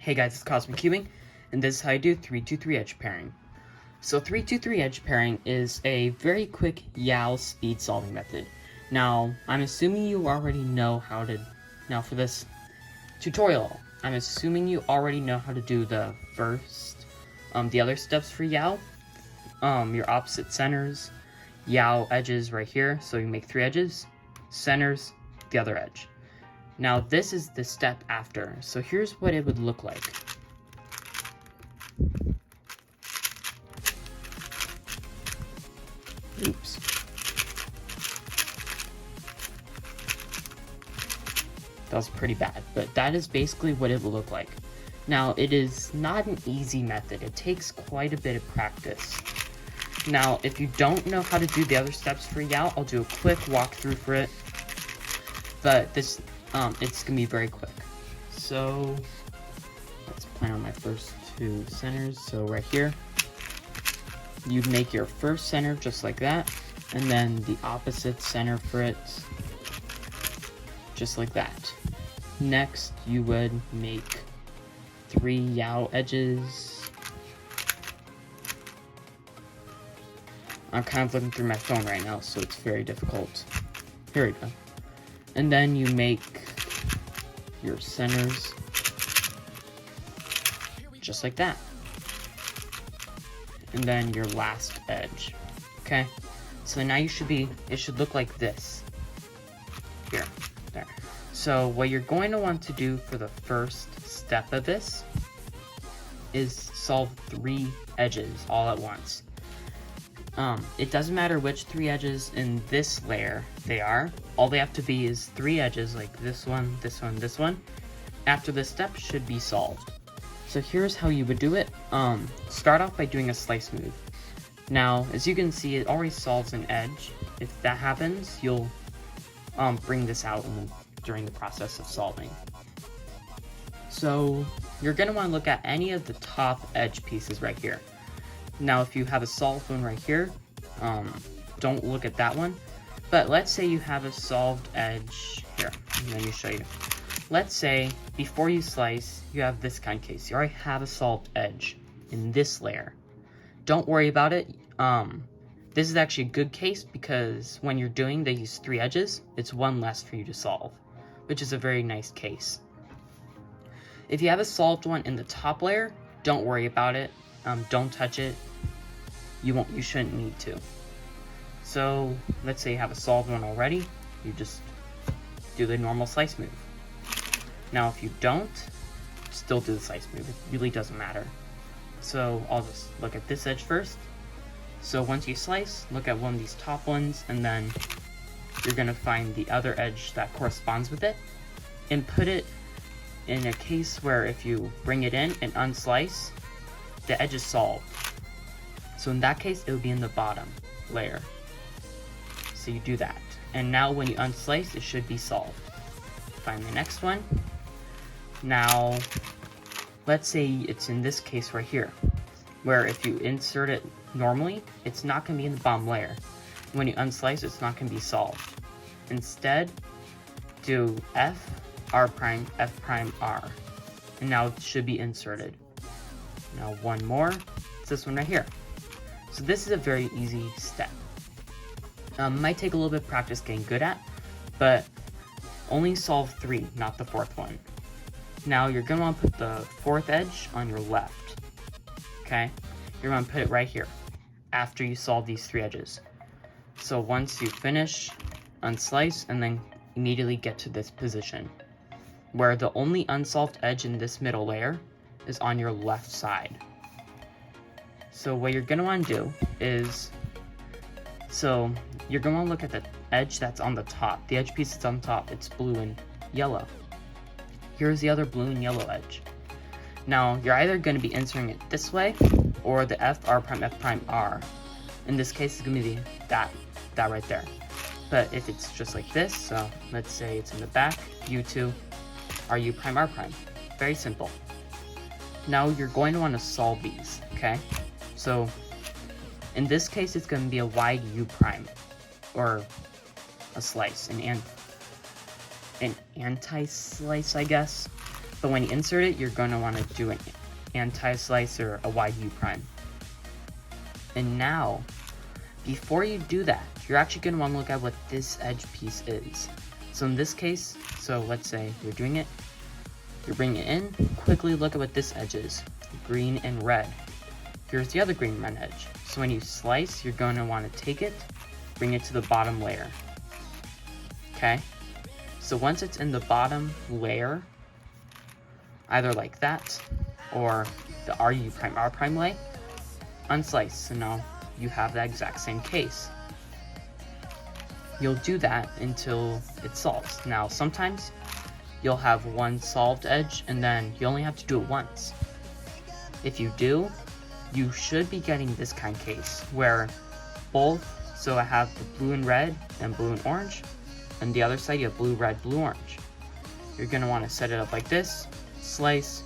Hey guys, it's Cosmic Cubing, and this is how I do 3-2-3 edge pairing. So 3-2-3 edge pairing is a very quick YAL speed solving method. Now, I'm assuming you already know how to, now for this tutorial, I'm assuming you already know how to do the first, the other steps for YAL. Your opposite centers, YAL edges right here, so you make 3 edges, centers, the other edge. Now this is the step after, so here's what it would look like. Oops. That was pretty bad, but that is basically what it will look like. Now it is not an easy method, it takes quite a bit of practice. Now if you don't know how to do the other steps for YAL, I'll do a quick walkthrough for it. But this it's gonna be very quick. So let's plan on my first 2 centers. So right here, you make your first center just like that, and then the opposite center for it, just like that. Next, you would make 3 YAL edges. I'm kind of looking through my phone right now, so it's very difficult. Here we go. And then you make your centers just like that. And then your last edge. Okay? So now it should look like this. Here, there. So what you're going to want to do for the first step of this is solve 3 edges all at once. It doesn't matter which 3 edges in this layer they are. All they have to be is 3 edges like this one, this one, this one. After this step should be solved. So here's how you would do it. Start off by doing a slice move. Now, as you can see, it already solves an edge. If that happens, you'll bring this out during the process of solving. So you're gonna want to look at any of the top edge pieces right here. Now, if you have a solved one right here, don't look at that one. But let's say you have a solved edge here. Let me show you. Let's say before you slice, you have this kind of case. You already have a solved edge in this layer. Don't worry about it. This is actually a good case because when you're doing these 3 edges, it's 1 less for you to solve, which is a very nice case. If you have a solved one in the top layer, don't worry about it. Don't touch it. You shouldn't need to. So let's say you have a solved one already. You just do the normal slice move. Now if you don't, still do the slice move. It really doesn't matter. So I'll just look at this edge first. So once you slice, look at one of these top ones, and then you're gonna find the other edge that corresponds with it and put it in a case where if you bring it in and unslice, the edge is solved. So in that case, it would be in the bottom layer. So you do that. And now when you unslice, it should be solved. Find the next one. Now, let's say it's in this case right here, where if you insert it normally, it's not gonna be in the bottom layer. When you unslice, it's not gonna be solved. Instead, do F, R prime, F prime, R. And now it should be inserted. Now one more, it's this one right here. So this is a very easy step. Might take a little bit of practice getting good at, but only solve 3, not the 4th one. Now you're gonna wanna put the 4th edge on your left, okay? You're gonna put it right here, after you solve these 3 edges. So once you finish, unslice, and then immediately get to this position, where the only unsolved edge in this middle layer is on your left side. So what you're gonna wanna do is, so you're gonna wanna look at the edge that's on the top. The edge piece that's on top, it's blue and yellow. Here's the other blue and yellow edge. Now, you're either gonna be inserting it this way, or the F, R prime, F prime, R. In this case, it's gonna be that right there. But if it's just like this, so let's say it's in the back, U2, R, U prime, R prime. Very simple. Now you're going to want to solve these, okay? So in this case, it's going to be a wide U prime, or a slice, an anti-slice, I guess. But when you insert it, you're going to want to do an anti-slice or a wide U prime. And now, before you do that, you're actually going to want to look at what this edge piece is. So in this case, so let's say you're doing it, you bring it in, quickly look at what this edge is, green and red. Here's the other green and red edge. So when you slice, you're going to want to take it, bring it to the bottom layer. Okay? So once it's in the bottom layer, either like that, or the RU prime R prime lay, unslice. So now you have that exact same case. You'll do that until it solves. Now sometimes you'll have one solved edge and then you only have to do it once. If you do, you should be getting this kind of case where both, so I have the blue and red and blue and orange, and the other side you have blue, red, blue, orange. You're going to want to set it up like this, slice,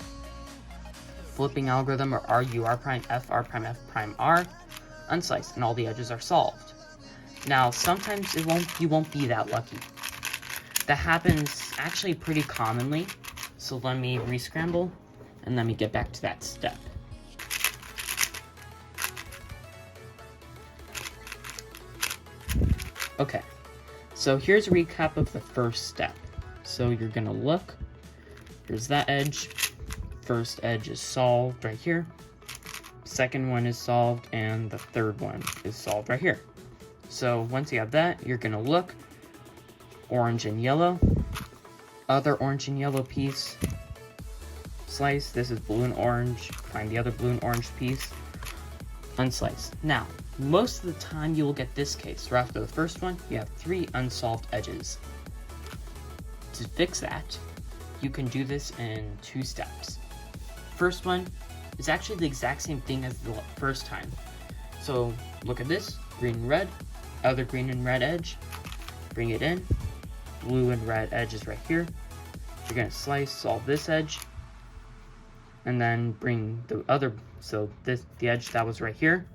flipping algorithm, or RU, R prime, F, R prime, F prime, R, unslice, and all the edges are solved. Now, sometimes you won't be that lucky. That happens actually pretty commonly, so let me rescramble, and let me get back to that step. Okay, so here's a recap of the first step. So you're gonna look, here's that edge, first edge is solved right here, second one is solved, and the third one is solved right here. So once you have that, you're gonna look, orange and yellow, other orange and yellow piece, slice, this is blue and orange, find the other blue and orange piece, unslice. Now, most of the time you will get this case, right after the first one, you have 3 unsolved edges. To fix that, you can do this in 2 steps. First one is actually the exact same thing as the first time. So look at this, green and red, other green and red edge, bring it in, blue and red edge is right here. You're gonna slice, solve this edge, and then bring the other, so this, the edge that was right here,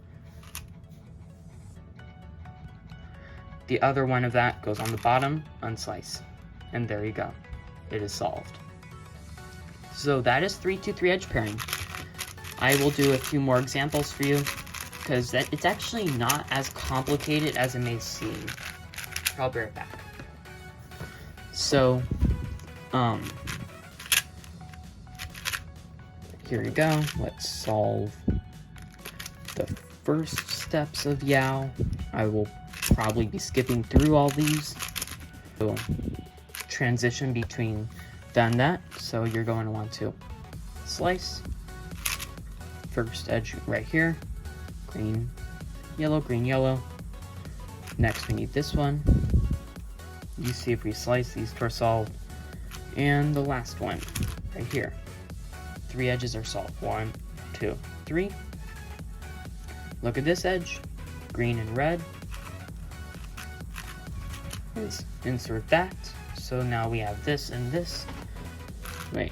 the other one of that goes on the bottom, unslice, and there you go, it is solved. So that is 3-2-3 edge pairing. I will do a few more examples for you, because it's actually not as complicated as it may seem. I'll be right back. So, here we go. Let's solve the first steps of Yao. I will probably be skipping through all these. So, transition between that and that. So you're going to want to slice. First edge right here. Green, yellow, green, yellow. Next we need this one. You see if we slice, these two are solved. And the last one, right here. 3 edges are solved. 1, 2, 3. Look at this edge, green and red. Let's insert that. So now we have this and this. Wait,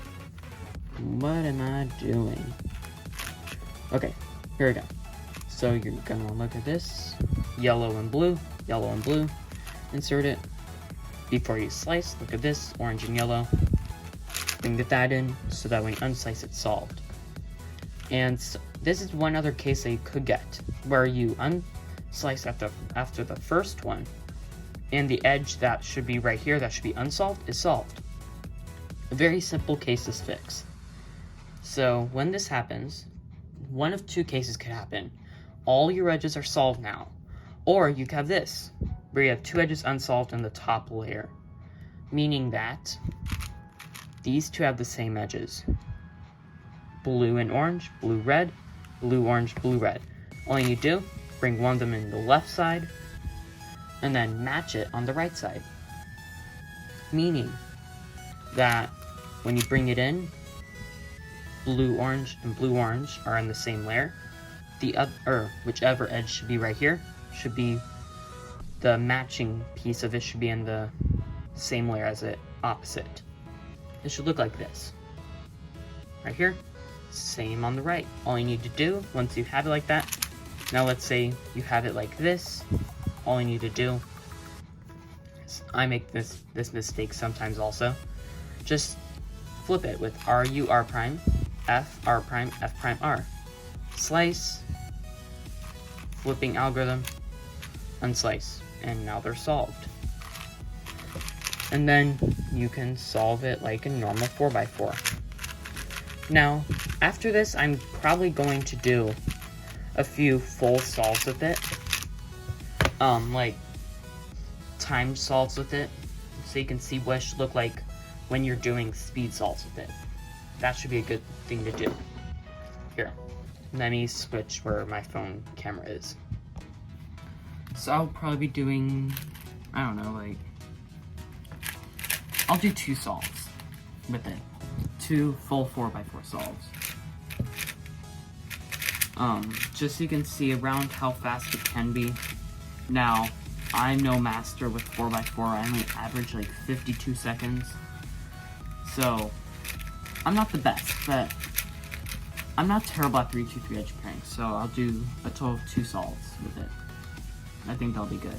what am I doing? Okay, here we go. So you're gonna look at this, yellow and blue, insert it. Before you slice, look at this, orange and yellow. Bring that in, so that when you unslice, it's solved. And so, this is one other case that you could get, where you unslice after the first one, and the edge that should be right here, that should be unsolved, is solved. A very simple case is fixed. So when this happens, one of 2 cases could happen. All your edges are solved now. Or you have this, where you have 2 edges unsolved in the top layer. Meaning that these 2 have the same edges. Blue and orange, blue, red, blue, orange, blue, red. All you need to do, bring one of them in the left side, and then match it on the right side. Meaning that when you bring it in, blue, orange, and blue, orange are in the same layer. The other, whichever edge should be right here, should be the matching piece of it should be in the same layer as it opposite. It should look like this. Right here, same on the right. All you need to do, once you have it like that, now let's say you have it like this, all you need to do, I make this mistake sometimes also, just flip it with RU R prime, F R prime, F prime R. Slice, flipping algorithm, unslice, and now they're solved. And then you can solve it like a normal 4x4. Now, after this, I'm probably going to do a few full solves with it, like time solves with it, so you can see what it should look like when you're doing speed solves with it. That should be a good thing to do. Here, let me switch where my phone camera is. So I'll probably be doing, I don't know, like, I'll do 2 solves with it. 2 full 4x4 solves. Just so you can see around how fast it can be. Now, I'm no master with 4x4, I only average like 52 seconds. So, I'm not the best, but I'm not terrible at 3-2-3 edge pairing, so I'll do a total of 2 solves with it. I think that'll be good.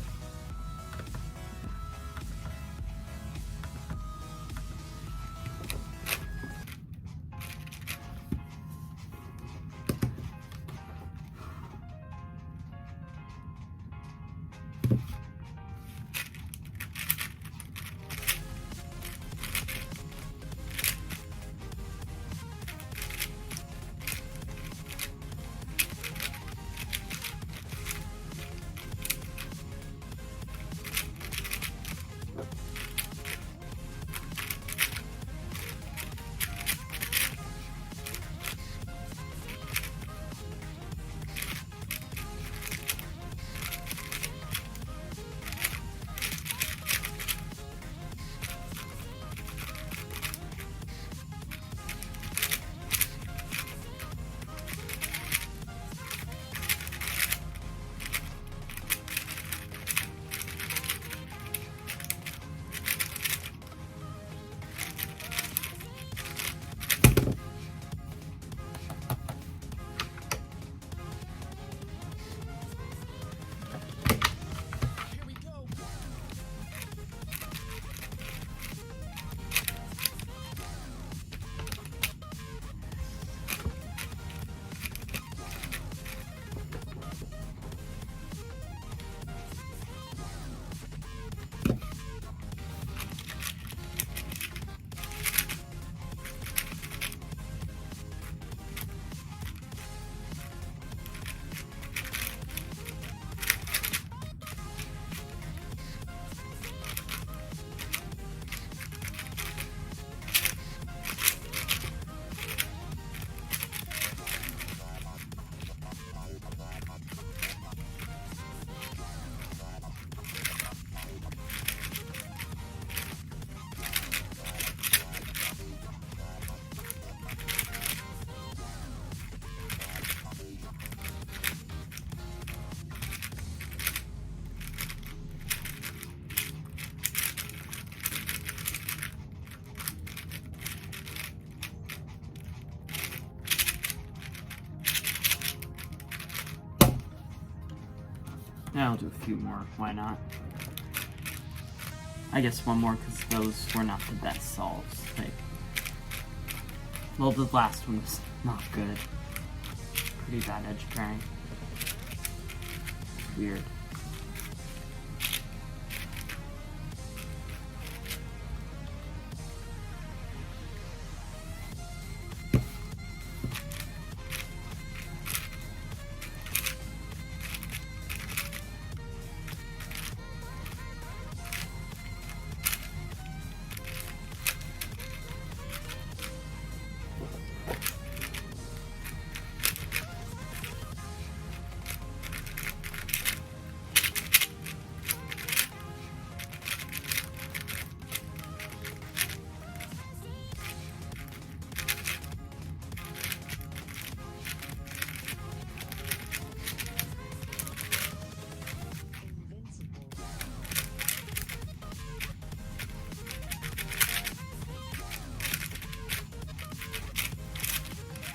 Now I'll do a few more, why not? I guess one more because those were not the best solves. Like, well, the last one was not good. Pretty bad edge pairing. Weird.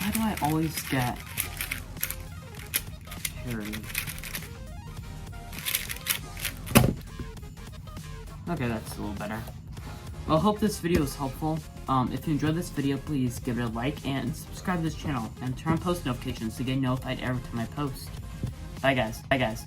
Why do I always get parry? Okay, that's a little better. Well, I hope this video was helpful. If you enjoyed this video, please give it a like and subscribe to this channel and turn on post notifications to get notified every time I post. Bye guys.